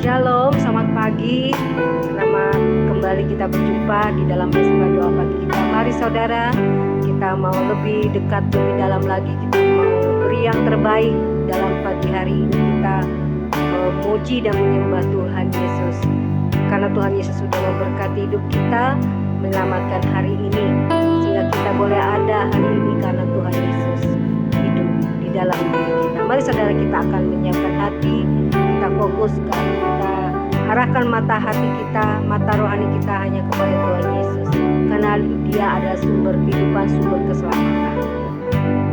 Shalom, selamat pagi. Selamat kembali kita berjumpa di dalam Mesbah Doa Pagi kita. Mari saudara, kita mau lebih dekat, lebih dalam lagi. Kita mau beri yang terbaik dalam pagi hari ini. Kita memuji dan menyembah Tuhan Yesus. Karena Tuhan Yesus sudah memberkati hidup kita, menyelamatkan hari ini, sehingga kita boleh ada hari ini karena Tuhan Yesus hidup di dalam diri kita. Mari saudara, kita akan menyiapkan hati, kita fokuskan, kita arahkan mata hati kita, mata rohani kita hanya kepada Tuhan Yesus, karena Dia adalah sumber kehidupan, sumber keselamatan.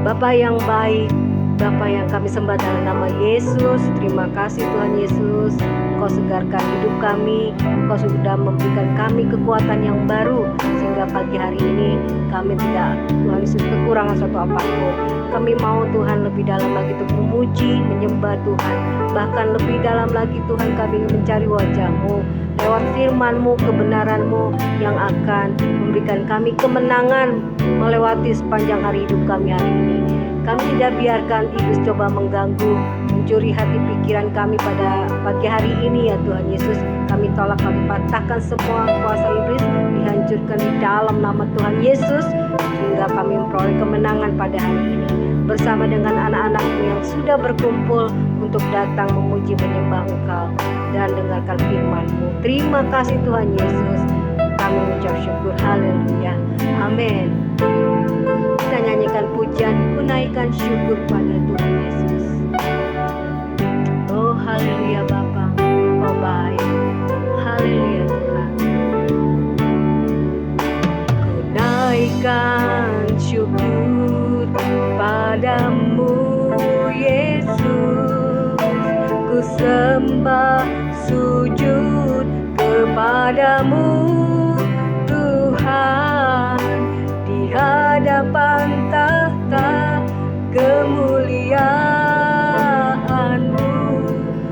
Bapa yang baik, Bapa yang kami sembah dalam nama Yesus, terima kasih Tuhan Yesus. Kau segarkan hidup kami, Kau sudah memberikan kami kekuatan yang baru, sehingga pagi hari ini kami tidak, Tuhan Yesus, kekurangan suatu apapun. Kami mau Tuhan lebih dalam lagi untuk memuji, menyembah Tuhan. Bahkan lebih dalam lagi Tuhan, kami mencari wajah-Mu lewat firman-Mu, kebenaran-Mu yang akan memberikan kami kemenangan melewati sepanjang hari hidup kami hari ini. Kami tidak biarkan iblis coba mengganggu, mencuri hati pikiran kami pada pagi hari ini ya Tuhan Yesus. Kami tolak, kami patahkan semua kuasa iblis, dihancurkan di dalam nama Tuhan Yesus, sehingga kami memperoleh kemenangan pada hari ini. Bersama dengan anak-anak-Mu yang sudah berkumpul untuk datang memuji menyembah Engkau dan dengarkan firman-Mu. Terima kasih Tuhan Yesus. Kami mengucap syukur, haleluya, amin. Kita nyanyikan pujian, kunaikan syukur pada Tuhan Yesus. Oh haleluya Bapa, Engkau baik. Haleluya Tuhan. Kunaikan syukur padamu Yesus. Ku sembah sujud kepadamu Tuhan, di hadapan tahta kemuliaan-Mu.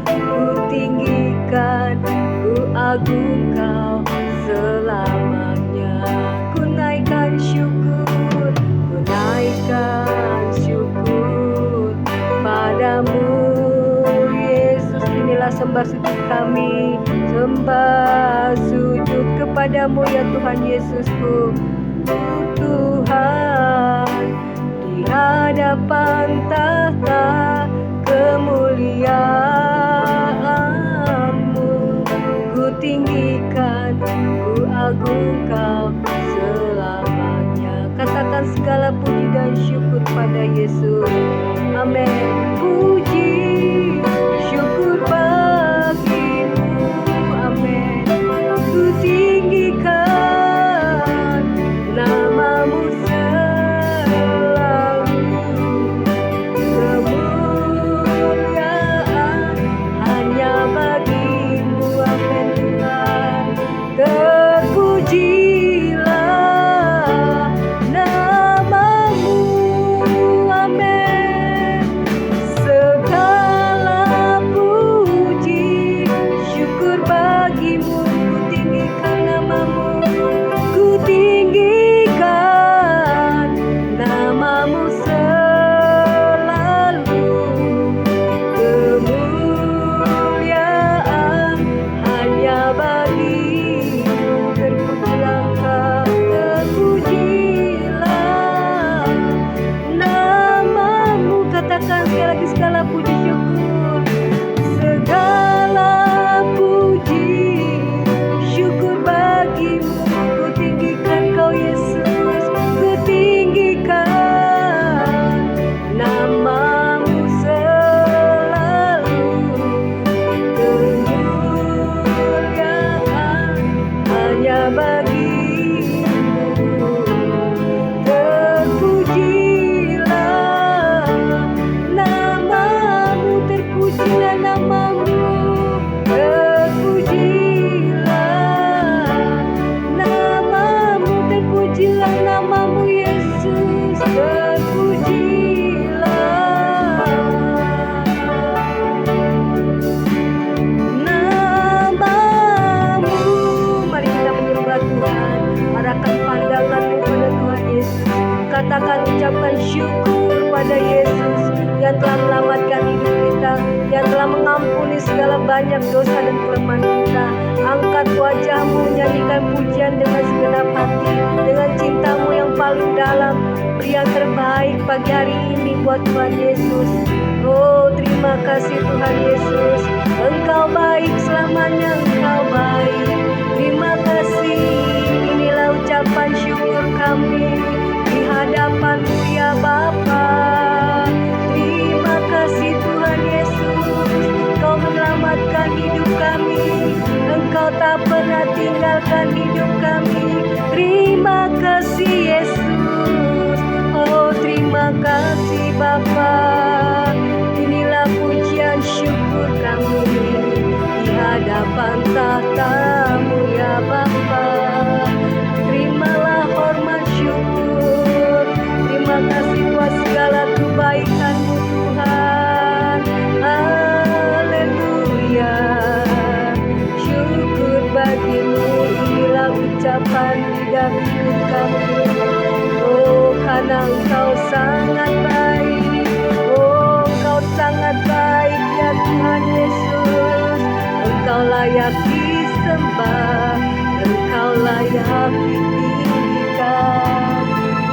Ku tinggikan, ku agung Kau selamanya. Ku naikkan syukur, ku naikkan syukur padamu Yesus. Inilah sembah sujud kami, sembah sujud kepadamu ya Tuhan Yesusku. Tuhan, di hadapan tahta kemuliaan-Mu. Ku tinggikan, ku agung Kau selamanya. Katakan segala puji dan syukur pada Yesus. Amin. Puji, syukur bagimu. Amin. Ku tinggikan nama-Mu selalu. Kemuliaan banyak dosa dan kelemahan kita. Angkat wajahmu, nyanyikan pujian dengan segenap hati, dengan cintamu yang paling dalam. Beri yang terbaik pagi hari ini buat Tuhan Yesus. Oh, terima kasih Tuhan Yesus. Engkau baik selamanya, Engkau baik. Terima kasih. Inilah ucapan syukur kami di hadapan-Mu ya Bapa. Terima kasih Tuhan Yesus. Engkau menyelamatkan hidup kami. Engkau tak pernah tinggalkan hidup kami. Terima kasih Yesus. Oh, terima kasih Bapa. Inilah pujian syukur kami di hadapan tahta-Mu ya Bapa. Terimalah hormat syukur. Terima kasih buat segala kebaikan-Mu Tuhan. Haleluya. Syukur bagi-Mu, inilah ucapan di dalam hidup kami. Oh, karena Engkau sangat baik. Oh, Engkau sangat baik ya Tuhan Yesus. Engkau layak disembah, Engkau layak ditinggikan.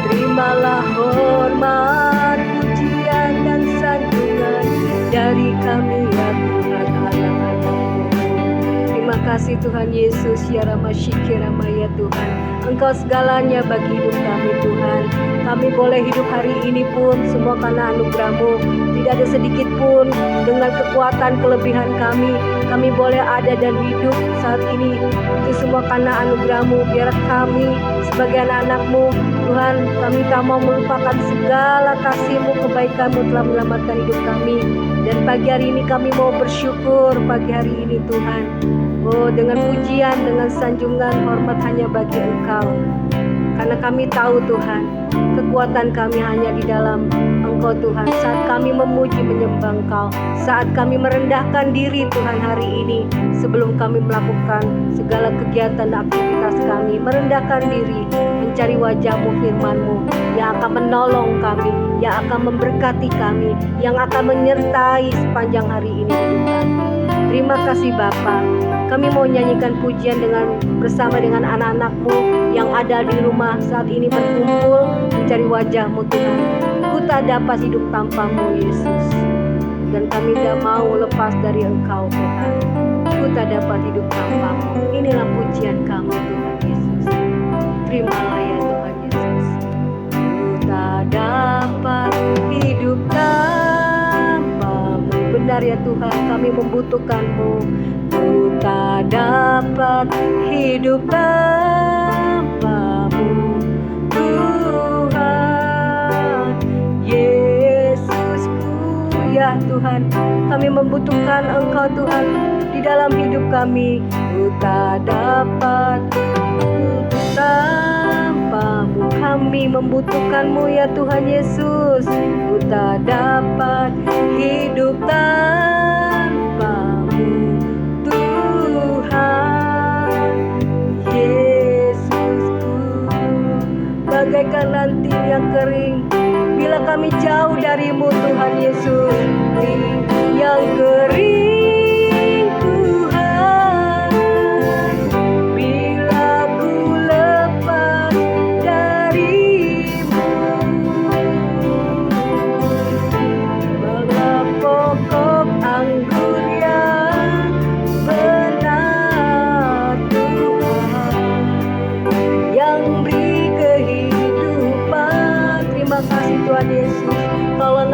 Terimalah hormat, pujian dan sanjungan dari kami ya Tuhan anak-anak-Mu. Terima kasih Tuhan Yesus ya Rama Syikirama ya Tuhan. Engkau segalanya bagi hidup kami Tuhan. Kami boleh hidup hari ini pun semua karena anugerah-Mu. Tidak ada sedikit pun dengan kekuatan kelebihan kami. Kami boleh ada dan hidup saat ini. Itu semua karena anugerah-Mu. Biar kami sebagai anak-anak-Mu Tuhan, kami tak mau melupakan segala kasih-Mu, kebaikan-Mu telah menyelamatkan hidup kami. Dan pagi hari ini kami mau bersyukur pagi hari ini Tuhan. Oh, dengan pujian, dengan sanjungan, hormat hanya bagi Engkau. Karena kami tahu Tuhan, kekuatan kami hanya di dalam Engkau Tuhan. Saat kami memuji menyembah Engkau, saat kami merendahkan diri Tuhan hari ini, sebelum kami melakukan segala kegiatan dan aktivitas kami, merendahkan diri, mencari wajah-Mu, firman-Mu, yang akan menolong kami, yang akan memberkati kami, yang akan menyertai sepanjang hari ini hidup kami. Terima kasih Bapa. Kami mau nyanyikan pujian bersama dengan anak-anak-Mu yang ada di rumah saat ini berkumpul mencari wajah-Mu Tuhan. Ku tak dapat hidup tanpa-Mu Yesus. Dan kami tidak mau lepas dari Engkau Tuhan. Ku tak dapat hidup tanpa-Mu. Inilah pujian kami Tuhan Yesus. Terimalah ya Tuhan Yesus. Ku tak dapat hidup tanpa-Mu. Benar ya Tuhan, kami membutuhkan-Mu. Ku tak dapat hidup tanpa-Mu Tuhan Yesusku ya Tuhan. Kami membutuhkan Engkau Tuhan di dalam hidup kami. Ku tak dapat hidup tanpa-Mu. Kami membutuhkan-Mu ya Tuhan Yesus. Ku tak dapat hidup tanpa-Mu bagaikan ranting yang kering bila kami jauh dari-Mu Tuhan Yesus. Yang kering Tuhan, bila ku lepas dari-Mu, bagai pokok anggur yang benar Tuhan, yang beri kehidupan. Terima kasih Tuhan Yesus. Kalau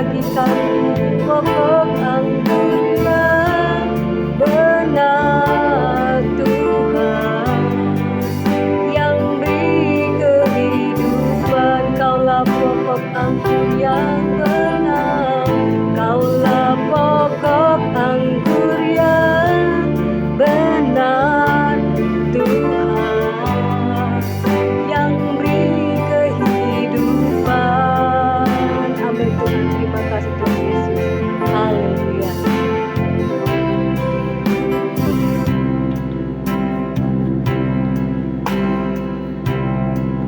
bagikan pokok anggurnya. Benar Tuhan yang beri kehidupan, Kaulah pokok anggur yang benar, Kaulah pokok anggur yang benar Tuhan yang beri kehidupan. Amin Tuhan, terima kasih Tuhan Yesus. Haleluya.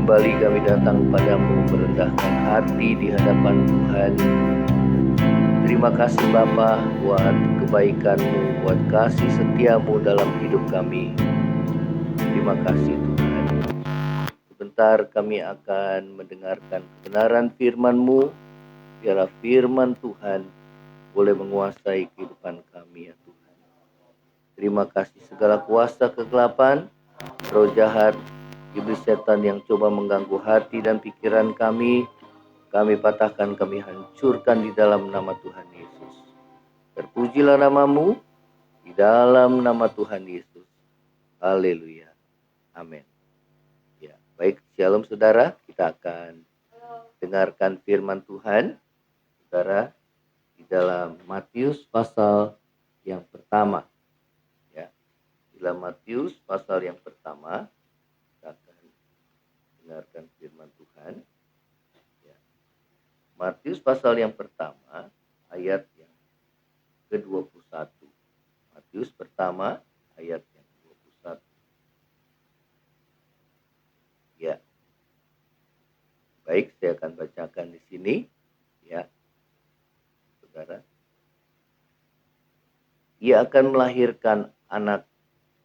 Kembali kami datang kepadamu merendahkan hati di hadapan Tuhan. Terima kasih Bapa buat kebaikan-Mu, buat kasih setiamu dalam hidup kami. Terima kasih Tuhan. Sebentar kami akan mendengarkan kebenaran firman-Mu. Biarlah firman Tuhan boleh menguasai kehidupan kami ya Tuhan. Terima kasih segala kuasa kegelapan, roh jahat, iblis setan yang coba mengganggu hati dan pikiran kami patahkan, kami hancurkan di dalam nama Tuhan Yesus. Terpujilah nama-Mu di dalam nama Tuhan Yesus. Haleluya. Amin. Ya, baik, shalom saudara. Kita akan dengarkan firman Tuhan, saudara, di dalam Matius pasal yang pertama. Ya, di dalam Matius pasal yang pertama. Dengarkan firman Tuhan. Ya. Matius pasal yang pertama, ayat yang ke-21. Matius pertama, ayat yang ke-21. Ya. Baik, saya akan bacakan di sini. Ya. Saudara. Ia akan melahirkan anak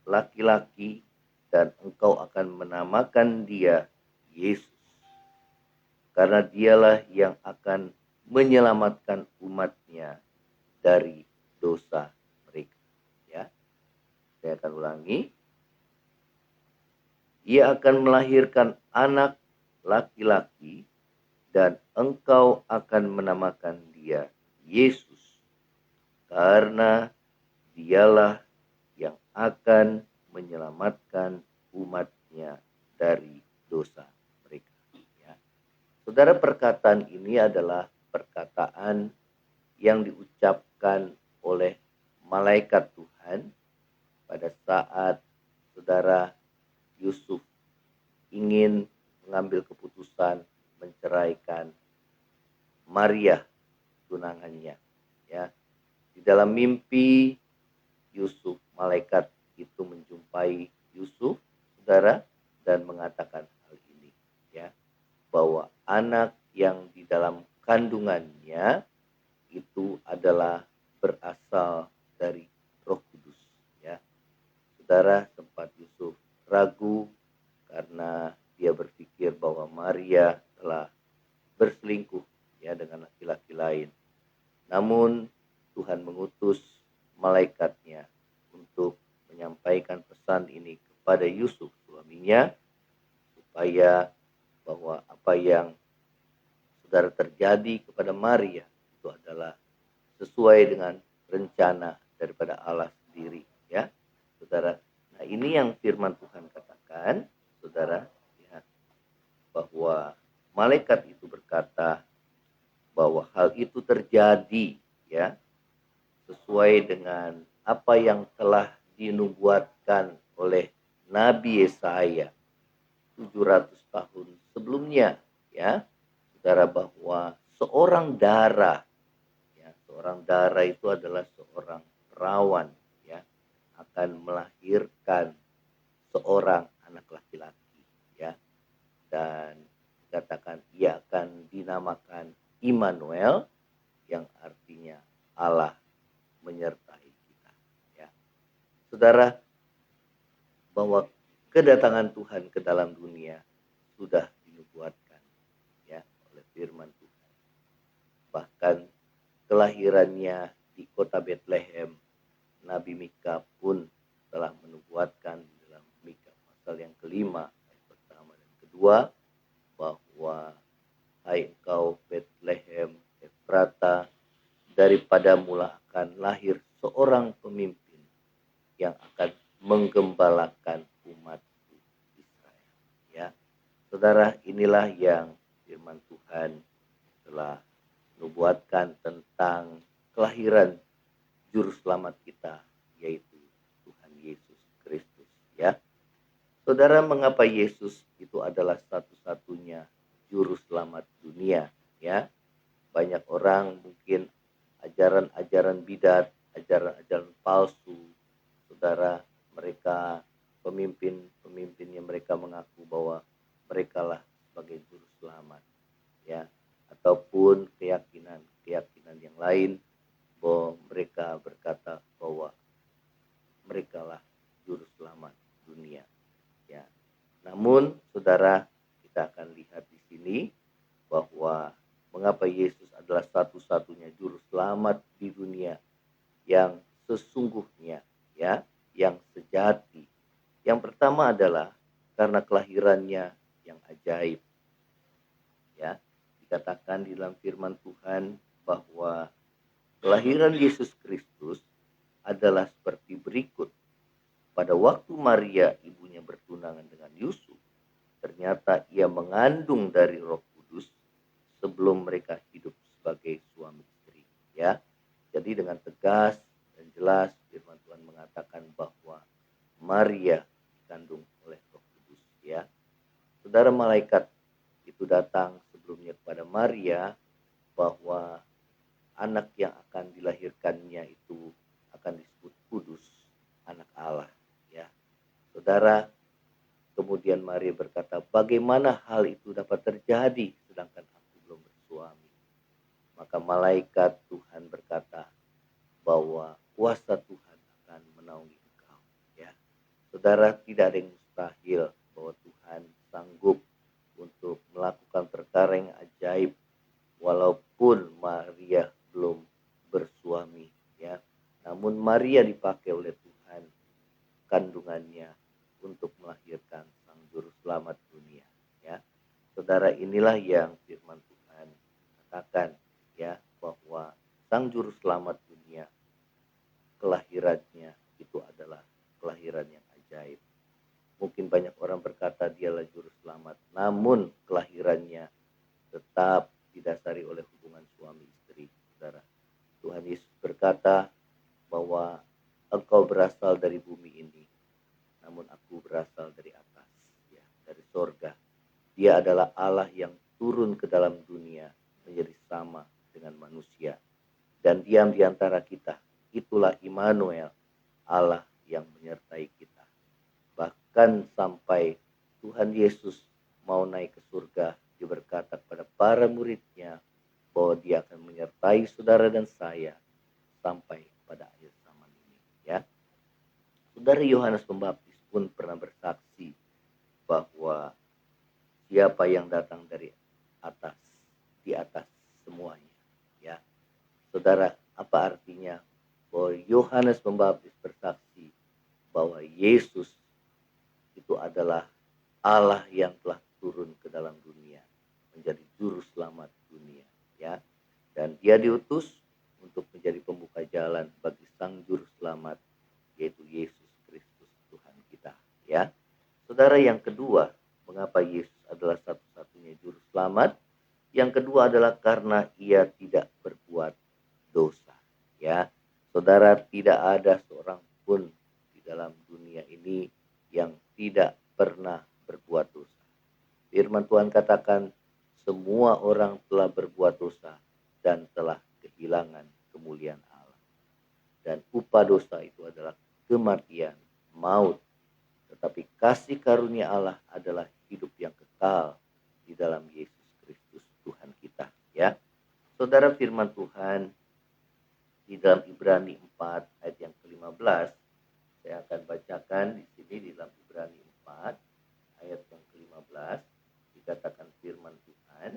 laki-laki dan engkau akan menamakan dia Yesus, karena dialah yang akan menyelamatkan umatnya dari dosa mereka. Ya, saya akan ulangi. Ia akan melahirkan anak laki-laki dan engkau akan menamakan dia Yesus, karena dialah yang akan menyelamatkan umatnya dari dosa mereka. Ya. Saudara, perkataan ini adalah perkataan yang diucapkan oleh malaikat Tuhan pada saat saudara Yusuf ingin mengambil keputusan menceraikan Maria, tunangannya. Ya. Di dalam mimpi Yusuf, malaikat itu menjumpai Yusuf, saudara, dan mengatakan hal ini, ya, bahwa anak yang di dalam kandungannya itu adalah berasal dari Roh Kudus. Ya, saudara, sempat Yusuf ragu karena dia berpikir bahwa Maria telah berselingkuh ya dengan laki-laki lain. Namun Tuhan mengutus malaikatnya untuk menyampaikan pesan ini kepada Yusuf suaminya, supaya bahwa apa yang saudara terjadi kepada Maria itu adalah sesuai dengan rencana daripada Allah sendiri, ya saudara. Nah, ini yang firman Tuhan katakan, saudara, ya, bahwa malaikat itu berkata bahwa hal itu terjadi, ya, sesuai dengan apa yang telah dinubuatkan oleh Nabi Yesaya 700 tahun sebelumnya, ya saudara, bahwa seorang dara, ya, seorang dara itu adalah seorang perawan, ya, akan melahirkan seorang anak laki-laki, ya, dan dikatakan ia akan dinamakan Immanuel, yang artinya Allah menyertai kita, ya saudara, bahwa kedatangan Tuhan ke dalam dunia sudah dinubuatkan, ya, oleh firman Tuhan. Bahkan kelahirannya di kota Bethlehem, Nabi Mika pun telah menubuatkan dalam Mika pasal yang kelima ayat pertama dan kedua, bahwa hai engkau Bethlehem berkata, daripada mula akan lahir seorang pemimpin yang akan menggembalakan umat Israel. Ya, saudara, inilah yang firman Tuhan telah nubuatkan tentang kelahiran juru selamat kita, yaitu Tuhan Yesus Kristus. Ya, saudara, mengapa Yesus itu adalah satu-satunya juru selamat dunia? Ya, banyak orang mungkin ajaran-ajaran bidat, ajaran-ajaran palsu, saudara, mereka pemimpin-pemimpinnya mereka mengaku bahwa mereka lah sebagai juru selamat, ya, ataupun keyakinan yang lain bahwa mereka berkata bahwa mereka lah juru selamat dunia, ya. Namun saudara, kita akan lihat di sini bahwa mengapa Yesus adalah satu-satunya juru selamat di dunia yang sesungguhnya, ya, yang sejati. Yang pertama adalah karena kelahirannya yang ajaib. Ya, dikatakan di dalam firman Tuhan bahwa kelahiran Yesus Kristus adalah seperti berikut. Pada waktu Maria ibunya bertunangan dengan Yusuf, ternyata ia mengandung dari Roh Kudus sebelum mereka hidup sebagai suami istri. Ya, jadi dengan tegas dan jelas firman Tuhan mengatakan bahwa Maria dikandung oleh Roh Kudus. Ya, saudara, malaikat itu datang sebelumnya kepada Maria bahwa anak yang akan dilahirkannya itu akan disebut kudus, anak Allah. Ya, saudara, kemudian Maria berkata, bagaimana hal itu dapat terjadi sedangkan aku belum bersuami? Maka malaikat Tuhan berkata bahwa kuasa Tuhan akan menaungi engkau. Ya, saudara, tidak ada yang mustahil bahwa Tuhan sanggup untuk melakukan perkara yang ajaib walaupun Maria belum bersuami. Ya, namun Maria dipakai oleh Tuhan kandungannya untuk melahirkan sang juru selamat dunia. Ya, saudara, inilah yang firman Tuhan katakan, ya, bahwa sang juru selamat dunia kelahirannya itu adalah kelahiran yang ajaib. Mungkin banyak orang berkata dialah juru selamat, namun kelahirannya tetap didasari oleh hubungan suami istri. Saudara, Tuhan Yesus berkata bahwa engkau berasal dari bumi ini, namun aku berasal dari atas, ya, dari sorga. Dia adalah Allah yang turun ke dalam dunia menjadi sama dengan manusia dan diam di antara kita. Itulah Immanuel, Allah yang menyertai kita. Bahkan sampai Tuhan Yesus mau naik ke surga, dia berkata kepada para muridnya bahwa dia akan menyertai saudara dan saya sampai pada akhir zaman ini. Ya, saudara, Yohanes Pembaptis pun pernah bersaksi bahwa siapa yang datang dari atas, di atas semuanya. Ya, saudara, apa artinya bahwa Yohanes Pembaptis bersaksi bahwa Yesus itu adalah Allah yang telah turun ke dalam dunia menjadi juru selamat dunia, ya, dan dia diutus untuk menjadi pembuka jalan bagi sang juru selamat, yaitu Yesus Kristus Tuhan kita. Ya, saudara, yang kedua, mengapa Yesus adalah satu-satunya juru selamat? Yang kedua adalah karena ia tidak berbuat dosa. Ya, saudara, tidak ada seorang pun di dalam dunia ini yang tidak pernah berbuat dosa. Firman Tuhan katakan semua orang telah berbuat dosa dan telah kehilangan kemuliaan Allah. Dan upah dosa itu adalah kematian, maut. Tetapi kasih karunia Allah adalah hidup yang kekal di dalam Yesus Kristus Tuhan kita. Ya, saudara, firman Tuhan di dalam Ibrani 4 ayat yang ke-15, saya akan bacakan di sini di dalam Ibrani 4 ayat yang ke-15, dikatakan firman Tuhan,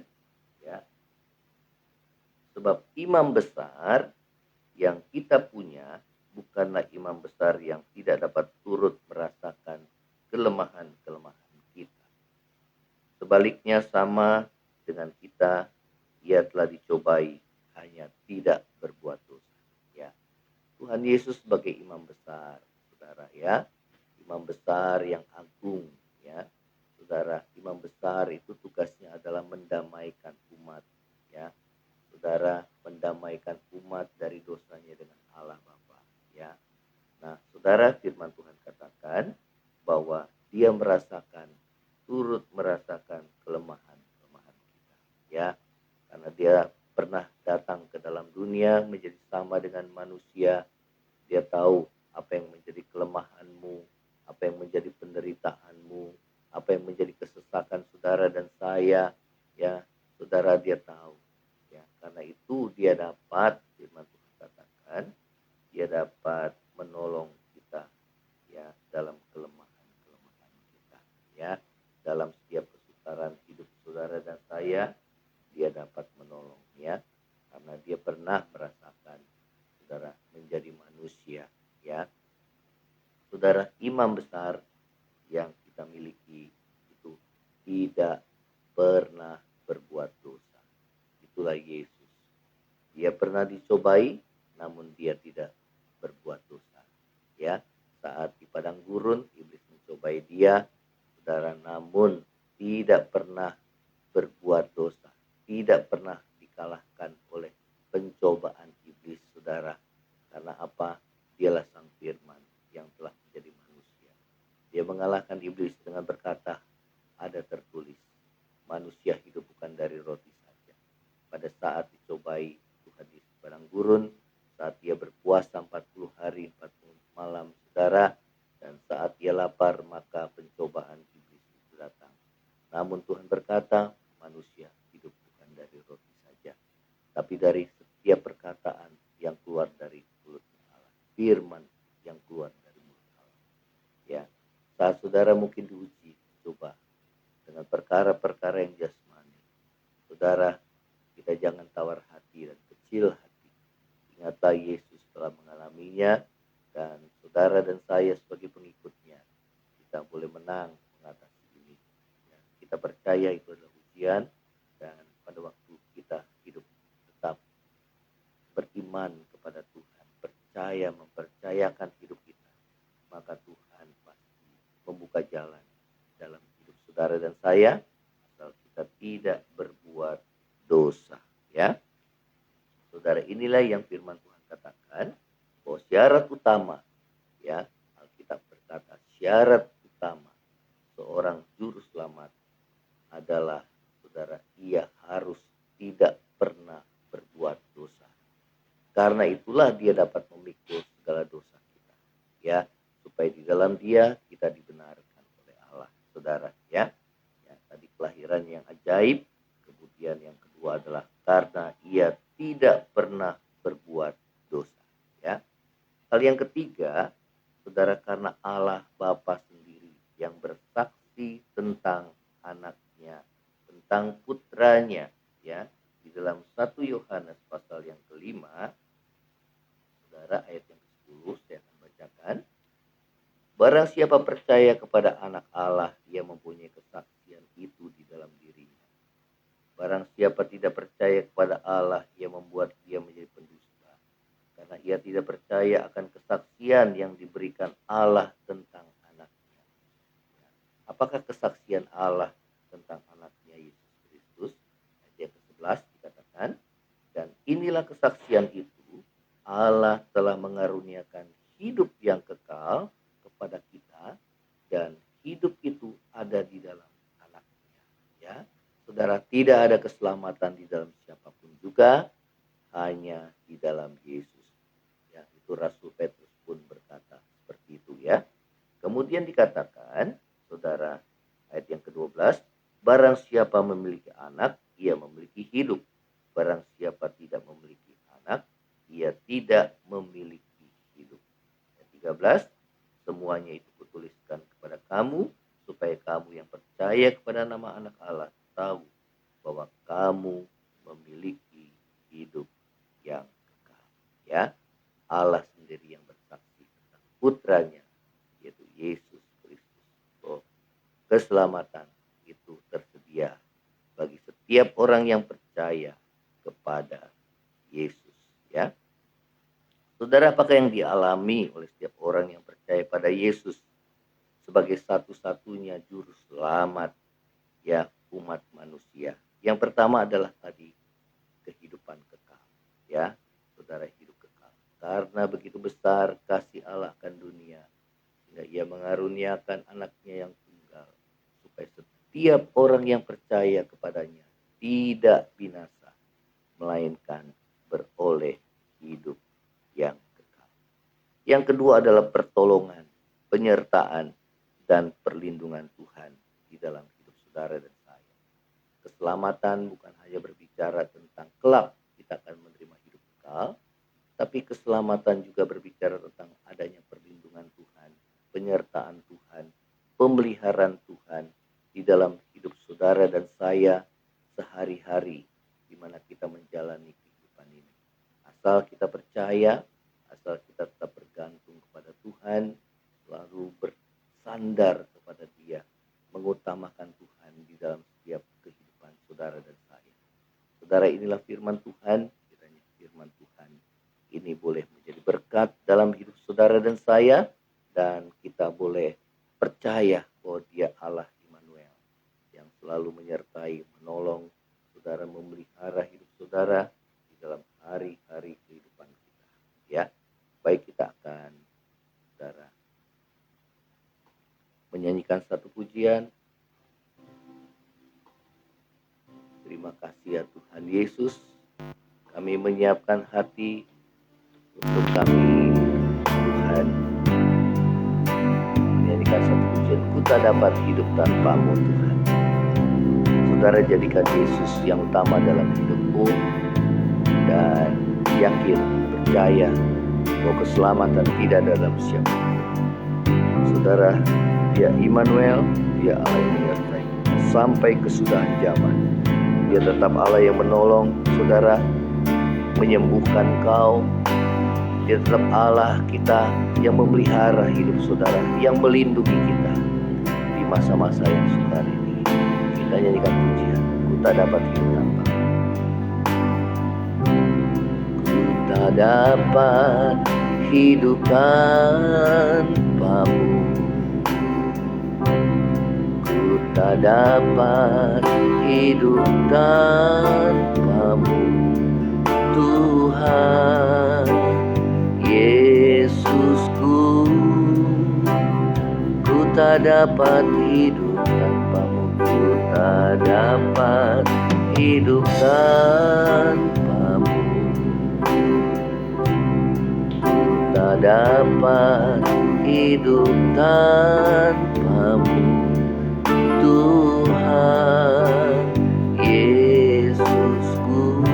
ya, sebab imam besar yang kita punya bukanlah imam besar yang tidak dapat turut merasakan kelemahan-kelemahan kita. Sebaliknya sama dengan kita, ia telah dicobai hanya tidak berbuat dosa. Ya, Tuhan Yesus sebagai imam besar, saudara ya, imam besar yang agung ya. Saudara, imam besar itu tugasnya adalah mendamaikan umat ya. Saudara, mendamaikan umat dari dosanya dengan Allah Bapa ya. Nah, saudara, firman Tuhan katakan bahwa dia turut merasakan kelemahan-kelemahan kita ya. Karena dia pernah datang ke dalam dunia menjadi sama dengan manusia. Dia tahu apa yang menjadi kelemahanmu, apa yang menjadi penderitaanmu, apa yang menjadi kesesakan saudara dan saya ya. Saudara, dia tahu ya. Karena itu dia dapat, firman Tuhan katakan, dia dapat menolong kita ya dalam kelemahan-kelemahan kita ya. Dalam setiap kesukaran hidup saudara dan saya, dia dapat menolong ya. Karena dia pernah merasakan, saudara, menjadi manusia ya. Saudara, imam besar yang kita miliki itu tidak pernah berbuat dosa. Itulah Yesus. Dia pernah dicobai, namun dia tidak berbuat dosa ya. Saat di padang gurun, iblis mencobai dia, saudara, namun tidak pernah berbuat dosa, tidak pernah dikalahkan oleh pencobaan iblis, saudara. Karena apa? Dialah sang firman yang telah menjadi manusia. Dia mengalahkan iblis dengan berkata, ada tertulis, manusia hidup bukan dari roti saja. Pada saat dicobai Tuhan di padang gurun, saat dia berpuasa 40 hari 40 malam, saudara, dan saat dia lapar, maka pencobaan iblis itu datang. Namun Tuhan berkata, manusia hidup bukan dari roti saja, tapi dari setiap perkataan yang keluar dari mulutnya Allah. Firman yang keluar dari mulut Allah. Ya, saat saudara mungkin diuji, coba dengan perkara-perkara yang jasmani, saudara, kita jangan tawar hati dan kecil hati. Ingatlah Yesus telah mengalaminya, dan saudara dan saya sebagai pengikutnya, kita boleh menang mengatasi ini. Ya, kita percaya itu adalah ujian, dan pada waktu kita hidup tetap beriman kepada Tuhan, mempercayakan hidup kita, maka Tuhan pasti membuka jalan dalam hidup saudara dan saya, asal kita tidak berbuat dosa ya. Saudara, inilah yang firman Tuhan katakan, bahwa syarat utama ya, Alkitab berkata syarat utama seorang juru selamat adalah, saudara, ia harus tidak pernah berbuat dosa. Karena itulah dia dapat memikul segala dosa kita ya, supaya di dalam dia kita dibenarkan oleh Allah, saudara ya. Ya, tadi kelahiran yang ajaib, kemudian yang kedua adalah karena ia tidak pernah berbuat dosa ya. Hal yang ketiga, saudara, karena Allah Bapa sendiri yang bersaksi tentang anaknya, tentang putranya ya. Di dalam 1 Yohanes pasal yang kelima, saudara, ayat yang ke-10 saya akan bacakan. Barang siapa percaya kepada anak Allah, ia mempunyai kesaksian itu di dalam dirinya. Barang siapa tidak percaya kepada Allah, ia membuat dia menjadi pendusta, karena ia tidak percaya akan kesaksian yang diberikan Allah tentang anaknya. Apakah kesaksian Allah tentang anaknya Yesus Kristus? Ayat ke-11 dikatakan, dan inilah kesaksian itu, Allah telah mengaruniakan hidup yang kekal kepada kita, dan hidup itu ada di dalam anaknya ya. Saudara, tidak ada keselamatan di dalam siapapun juga, hanya di dalam Yesus ya. Itu Rasul Petrus pun berkata seperti itu ya. Kemudian dikatakan, saudara, ayat yang ke-12, barang siapa memiliki anak, ia memiliki hidup. Barang siapa tidak memiliki anak, ia tidak memiliki hidup. Ayat 13, semuanya itu kutuliskan kepada kamu, supaya kamu yang percaya kepada nama anak Allah tahu bahwa kamu memiliki hidup yang kekal ya. Allah sendiri yang bersaksi tentang putranya, yaitu Yesus Kristus. Oh, keselamatan itu tersedia bagi setiap orang yang percaya kepada Saudara, apakah yang dialami oleh setiap orang yang percaya pada Yesus sebagai satu-satunya juru selamat ya umat manusia? Yang pertama adalah tadi kehidupan kekal, ya. Saudara, hidup kekal. Karena begitu besar kasih Allah akan dunia, sehingga Ia mengaruniakan anaknya yang tunggal, supaya setiap orang yang percaya kepadanya tidak binasa, melainkan beroleh hidup yang kekal. Yang kedua adalah pertolongan, penyertaan, dan perlindungan Tuhan di dalam hidup saudara dan saya. Keselamatan bukan hanya berbicara tentang kelak kita akan menerima hidup kekal, tapi keselamatan juga berbicara tentang adanya perlindungan Tuhan, penyertaan Tuhan, pemeliharaan Tuhan di dalam hidup saudara dan saya sehari-hari di mana kita menjalani kehidupan ini. Asal kita percaya, asal kita tetap bergantung kepada Tuhan, lalu bersandar kepada Dia, mengutamakan Tuhan di dalam setiap kehidupan saudara dan saya. Saudara, inilah firman Tuhan. Kiranya firman Tuhan ini boleh menjadi berkat dalam hidup saudara dan saya, dan kita boleh percaya bahwa Dia Allah Immanuel yang selalu menyertai, menolong saudara, memelihara hidup saudara di dalam hari-hari kehidupan kita. Ya, baik, kita akan saudara menyanyikan satu pujian. Terima kasih ya Tuhan Yesus, kami menyiapkan hati untuk kami Tuhan menyanyikan satu pujian. Ku tak dapat hidup tanpa-Mu Tuhan. Saudara, jadikan Yesus yang utama dalam hidupmu dan yakin, percaya bahwa keselamatan tidak ada dalam siapa. Saudara, Dia Immanuel, Dia Allah yang menyertai sampai kesudahan zaman. Dia tetap Allah yang menolong saudara, menyembuhkan kau. Dia tetap Allah kita yang memelihara hidup saudara, yang melindungi kita di masa-masa yang sukar ini. Kita nyanyikan pujian, ku tak dapat hidup tanpa. Ku tak dapat hidup tanpa-Mu. Ku tak dapat hidup tanpa-Mu Tuhan Yesusku. Ku tak dapat hidup tanpa-Mu. Ku tak dapat hidup tanpa-Mu. Ku tak dapat hidup tanpa-Mu Tuhan Yesusku.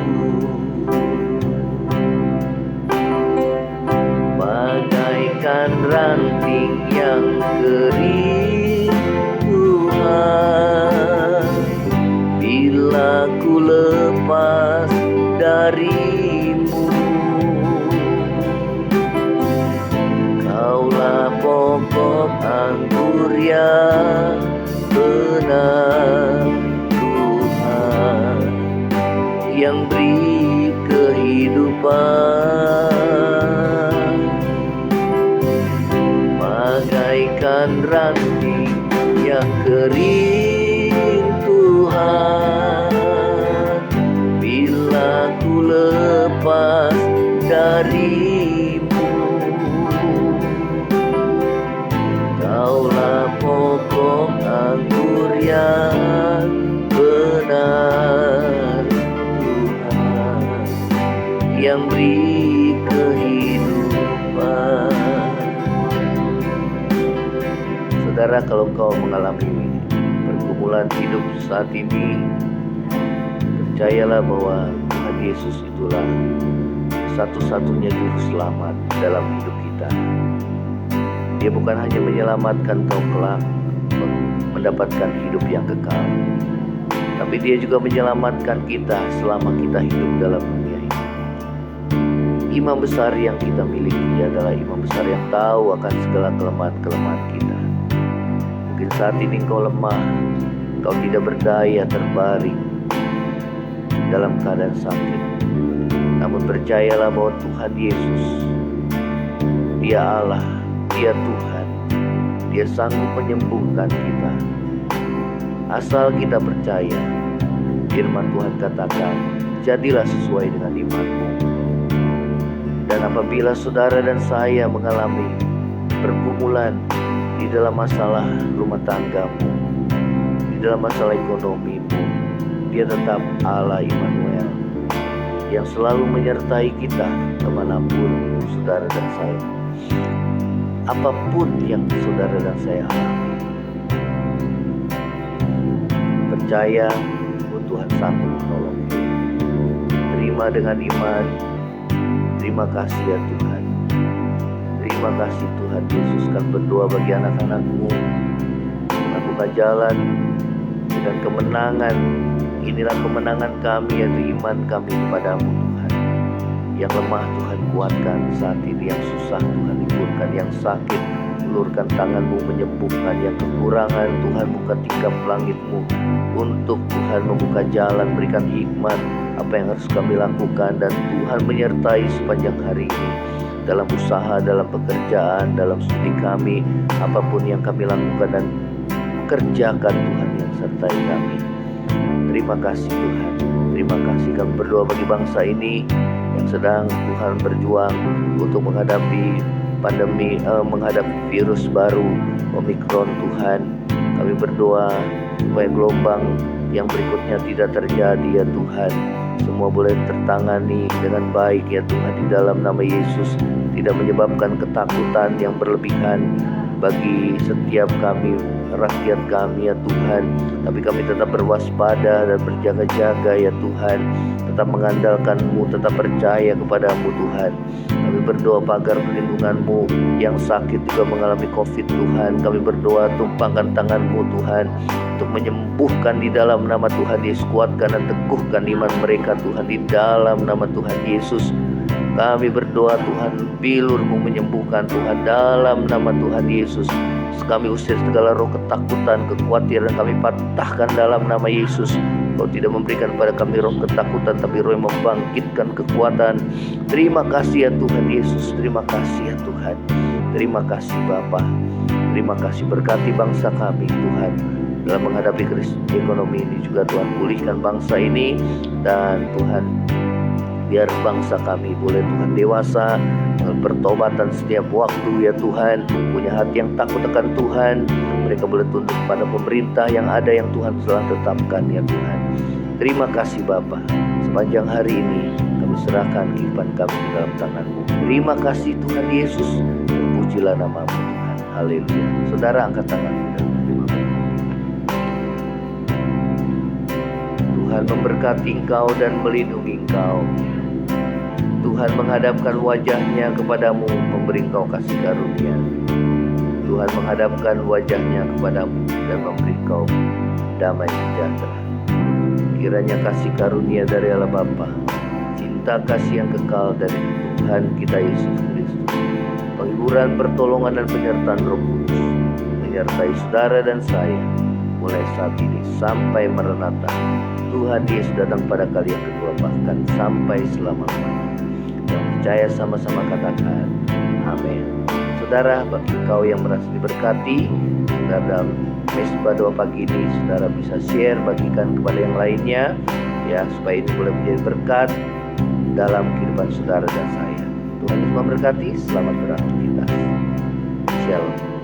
Bagaikan ranting yang kering Tuhan, bila ku lepas dari-Mu. Kaulah pokok anggur yang benar Tuhan, yang beri kehidupan. Bagaikan ranting yang kering Tuhan, bila ku lepas dari-Mu. Kaulah pokok anggur yang benar Tuhan, yang beri kehidupan. Saudara, kalau kau mengalami pergumulan hidup saat ini, percayalah bahwa Tuhan Yesus itulah satu-satunya juru selamat dalam hidup kita. Dia bukan hanya menyelamatkan kau kelak mendapatkan hidup yang kekal, tapi Dia juga menyelamatkan kita selama kita hidup dalam dunia ini. Imam besar yang kita miliki adalah imam besar yang tahu akan segala kelemahan-kelemahan kita. Mungkin saat ini kau lemah, kau tidak berdaya, terbaring dalam keadaan sakit. Namun percayalah bahwa Tuhan Yesus Dia Allah, Dia Tuhan. Dia sanggup menyembuhkan kita. Asal kita percaya, firman Tuhan katakan, jadilah sesuai dengan imanmu. Dan apabila saudara dan saya mengalami pergumulan di dalam masalah rumah tanggamu, di dalam masalah ekonomimu, Dia tetap Allah Immanuel yang selalu menyertai kita kemanapun saudara dan saya. Apapun yang saudara dan saya alami, percaya bahwa Tuhan sanggup menolong. Terima dengan iman. Terima kasih ya Tuhan. Terima kasih Tuhan Yesus. Kami berdoa bagi anak-anak-Mu, membuka jalan dengan kemenangan. Inilah kemenangan kami, yaitu iman kami kepadamu Tuhan. Yang lemah Tuhan kuatkan saat ini, yang susah Tuhan hiburkan, yang sakit ulurkan tangan-Mu menyembuhkan, yang kekurangan Tuhan buka tingkap langit-Mu untuk Tuhan membuka jalan, berikan hikmat apa yang harus kami lakukan, dan Tuhan menyertai sepanjang hari ini dalam usaha, dalam pekerjaan, dalam studi kami, apapun yang kami lakukan dan kerjakan Tuhan yang sertai kami. Terima kasih Tuhan. Terima kasih. Kami berdoa bagi bangsa ini yang sedang Tuhan berjuang untuk menghadapi pandemi, menghadapi virus baru Omikron Tuhan. Kami berdoa supaya gelombang yang berikutnya tidak terjadi ya Tuhan. Semua boleh tertangani dengan baik ya Tuhan, di dalam nama Yesus. Tidak menyebabkan ketakutan yang berlebihan bagi setiap kami, rakyat kami ya Tuhan. Tapi kami tetap berwaspada dan berjaga-jaga ya Tuhan. Tetap mengandalkan-Mu, tetap percaya kepada-Mu Tuhan. Kami berdoa pagar perlindungan-Mu. Yang sakit juga mengalami COVID Tuhan, kami berdoa tumpangkan tangan-Mu Tuhan untuk menyembuhkan di dalam nama Tuhan Yesus. Kuatkan dan teguhkan iman mereka Tuhan di dalam nama Tuhan Yesus. Kami berdoa Tuhan, bilur-Mu menyembuhkan Tuhan dalam nama Tuhan Yesus. Kami usir segala roh ketakutan, kekhawatiran, kami patahkan dalam nama Yesus. Kau tidak memberikan pada kami roh ketakutan, tapi roh yang membangkitkan kekuatan. Terima kasih ya Tuhan Yesus. Terima kasih ya Tuhan. Terima kasih Bapa. Terima kasih, berkati bangsa kami Tuhan dalam menghadapi krisis ekonomi ini juga Tuhan. Pulihkan bangsa ini, dan Tuhan biar bangsa kami boleh Tuhan dewasa dengan pertobatan setiap waktu ya Tuhan, punya hati yang takut akan Tuhan. Mereka boleh tunduk pada pemerintah yang ada, yang Tuhan telah tetapkan ya Tuhan. Terima kasih Bapa. Sepanjang hari ini kami serahkan kehidupan kami di dalam tangan-Mu. Terima kasih Tuhan Yesus. Terpujilah nama-Mu Tuhan. Haleluya. Saudara angkat tangan-Mu dan terima kasih. Tuhan memberkati engkau dan melindungi engkau. Tuhan menghadapkan wajah-Nya kepadamu, memberi engkau kasih karunia. Tuhan menghadapkan wajah-Nya kepadamu dan memberi engkau damai sejahtera. Kiranya kasih karunia dari Allah Bapa, cinta kasih yang kekal dari Tuhan kita Yesus Kristus, penghiburan, pertolongan dan penyertaan Roh Kudus menyertai saudara dan saya mulai saat ini sampai Maranatha. Tuhan Yesus datang pada kali yang kedua, bahkan sampai selama-lamanya. Yang percaya sama-sama katakan amin. Saudara, bagi kau yang merasa diberkati dalam mesbah doa pagi ini, saudara bisa share, bagikan kepada yang lainnya ya, supaya ini boleh menjadi berkat dalam kehidupan saudara dan saya. Tuhan Yesus memberkati. Selamat beraktivitas. Shalom.